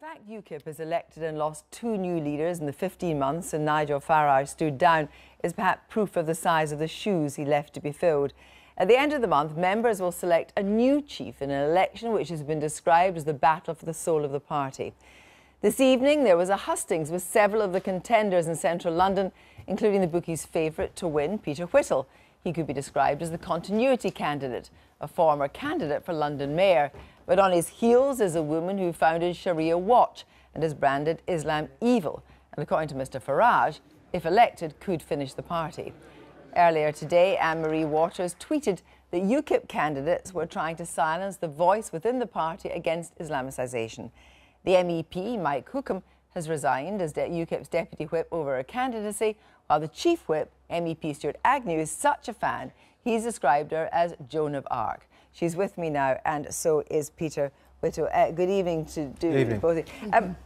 The fact UKIP has elected and lost 2 new leaders in the 15 months and Nigel Farage stood down is perhaps proof of the size of the shoes he left to be filled. At the end of the month, members will select a new chief in an election which has been described as the battle for the soul of the party. This evening, there was a hustings with several of the contenders in central London, including the bookies' favourite to win, Peter Whittle. He could be described as the continuity candidate, a former candidate for London mayor. But on his heels is a woman who founded Sharia Watch and has branded Islam evil. And according to Mr Farage, if elected, could finish the party. Earlier today, Anne-Marie Waters tweeted that UKIP candidates were trying to silence the voice within the party against Islamicisation. The MEP, Mike Hookham, has resigned as UKIP's deputy whip over her candidacy, while the chief whip, MEP Stuart Agnew, is such a fan, he's described her as Joan of Arc. She's with me now, and so is Peter Whittle. Good evening to both of you.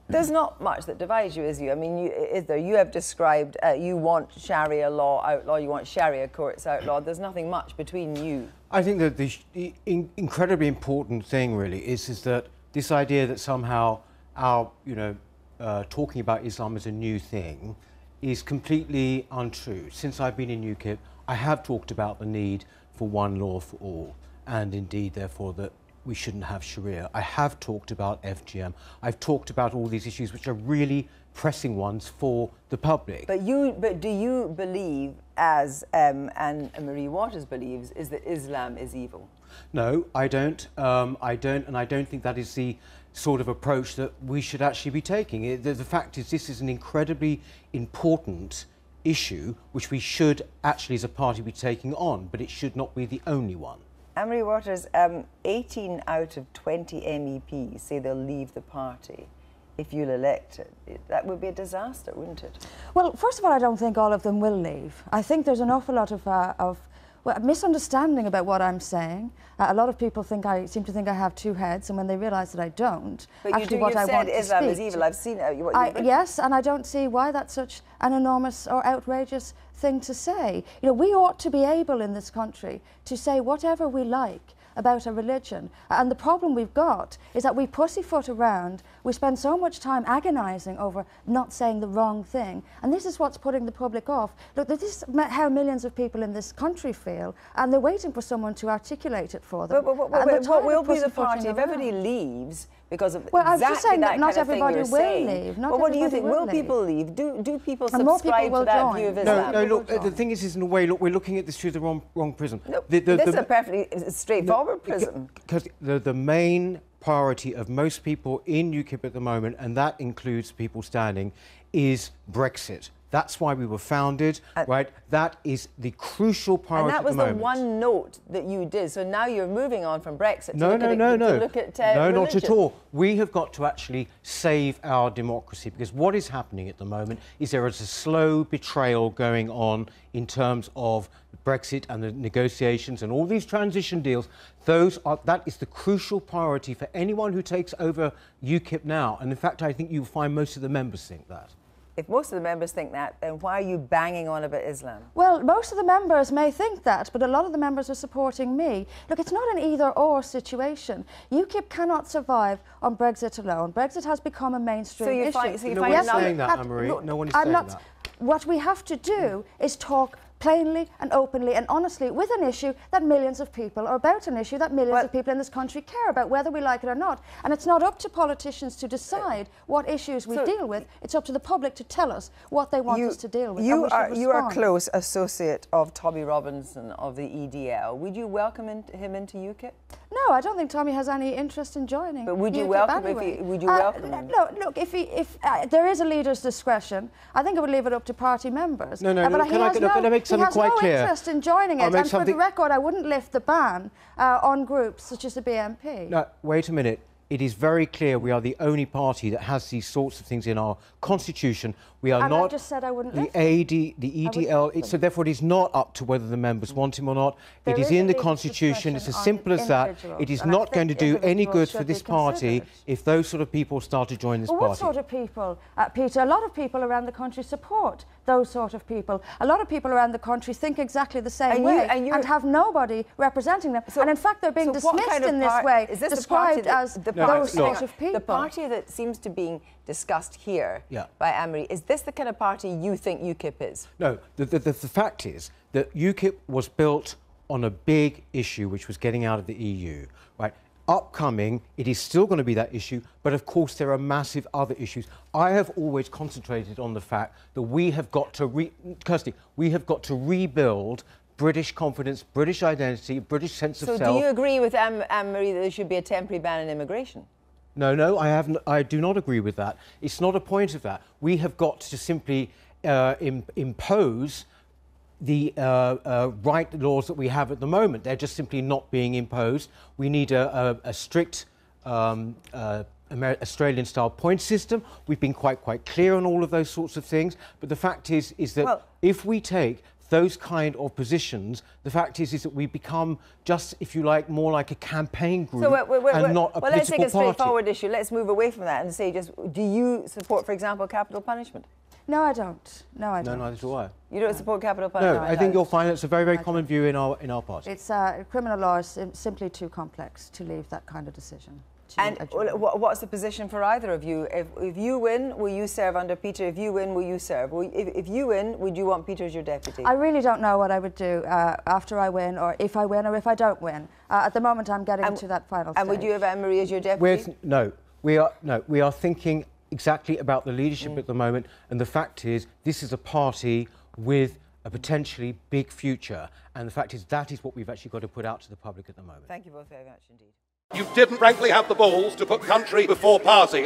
There's not much that divides you, is you? I mean, you have described you want Sharia law outlawed, you want Sharia courts outlawed. There's nothing much between you. I think that the incredibly important thing really is that this idea that somehow our, talking about Islam as a new thing is completely untrue. Since I've been in UKIP, I have talked about the need for one law for all, and indeed, therefore, that we shouldn't have Sharia. I have talked about FGM. I've talked about all these issues which are really pressing ones for the public. But do you believe, as Anne-Marie Waters believes, is that Islam is evil? No, I don't. And I don't think that is the sort of approach that we should actually be taking. The fact is, this is an incredibly important issue which we should actually, as a party, be taking on, but it should not be the only one. Anne-Marie Waters, 18 out of 20 MEPs say they'll leave the party if you're elected. That would be a disaster, wouldn't it? Well, first of all, I don't think all of them will leave. I think there's an awful lot of misunderstanding about what I'm saying. A lot of people seem to think I have two heads, and when they realise that I don't, but actually what I want to speak... Islam is evil. I've seen it. Yes, and I don't see why that's such an enormous or outrageous thing to say. You know, we ought to be able in this country to say whatever we like about a religion. And the problem we've got is that we pussyfoot around, we spend so much time agonising over not saying the wrong thing, and this is what's putting the public off. Look, this is how millions of people in this country feel, and they're waiting for someone to articulate it for them. But what will be the party if everybody leaves because of I was exactly just saying that not kind of thing everybody you're will saying? leave. Not well, what do you think? Will leave. people leave? Do people and subscribe to that view of Islam? No, look, the thing is in a way, look, we're looking at this through the wrong prism. No, this is a perfectly straightforward prism. Because the main priority of most people in UKIP at the moment, and that includes people standing, is Brexit. That's why we were founded, right? That is the crucial priority at the moment. And that was the one note that you did. So now you're moving on from Brexit to look at religion. Not at all. We have got to actually save our democracy, because what is happening at the moment is there is a slow betrayal going on in terms of Brexit and the negotiations and all these transition deals. That is the crucial priority for anyone who takes over UKIP now. And in fact, I think you'll find most of the members think that. If most of the members think that, then why are you banging on about Islam? Well, most of the members may think that, but a lot of the members are supporting me. Look, it's not an either-or situation. UKIP cannot survive on Brexit alone. Brexit has become a mainstream issue. No one is saying that, Anne-Marie. No one is saying that. What we have to do is talk plainly and openly and honestly with an issue that millions of people, or about an issue that millions of people in this country care about, whether we like it or not. And it's not up to politicians to decide what issues we deal with. It's up to the public to tell us what they want us to deal with. You are a close associate of Tommy Robinson of the EDL. Would you welcome him into UKIP? No, I don't think Tommy has any interest in joining. But would you UKIP welcome anyway. would you welcome him? No, look, if there is a leader's discretion, I think I would leave it up to party members. Can I make something quite clear? He has no interest in joining it, and for the record, I wouldn't lift the ban on groups such as the BNP. No, wait a minute. It is very clear we are the only party that has these sorts of things in our constitution. We are and not. I just said I wouldn't the lift them. the EDL. So therefore, it is not up to whether the members want him or not. There it is is a in the legal Constitution. It's as discretion simple on as that. individuals, It is and I not going to think do any individuals good for should be this party considered. if those sort of people start to join this Well, party. what sort of people, Peter? A lot of people around the country support those sort of people. A lot of people around the country think exactly the same way and have nobody representing them. So, and in fact, they're being dismissed in this way, is this described as those sort of people. The party that seems to be discussed here Yeah. by Anne-Marie, is this the kind of party you think UKIP is? No, the fact is that UKIP was built on a big issue, which was getting out of the EU, right? Upcoming, it is still going to be that issue, but of course there are massive other issues. I have always concentrated on the fact that we have got to, Kirsty, we have got to rebuild British confidence, British identity, British sense of self. So do you agree with Anne-Marie that there should be a temporary ban on immigration? No, I do not agree with that. It's not a point of that. We have got to simply impose the right laws that we have at the moment. They're just simply not being imposed. We need a strict Australian-style point system. We've been quite clear on all of those sorts of things. But the fact is that if we take those kind of positions, the fact is that we become just, if you like, more like a campaign group and not a political party. Well, let's take a straightforward issue. Let's move away from that and say just, do you support, for example, capital punishment? No, I don't. No, I don't. No, neither do I. You don't support capital punishment? No, I think you'll find it's a very common view in our party. It's criminal law is simply too complex to leave that kind of decision. And what's the position for either of you? If you win, will you serve under Peter? If you win, will you serve? If you win, would you want Peter as your deputy? I really don't know what I would do after I win, or if I win, or if I don't win. At the moment, I'm getting to that final stage. And would you have Anne-Marie as your deputy? We are thinking exactly about the leadership at the moment, and the fact is, this is a party with a potentially big future, and the fact is that is what we've actually got to put out to the public at the moment. Thank you both very much indeed. You didn't frankly have the balls to put country before party.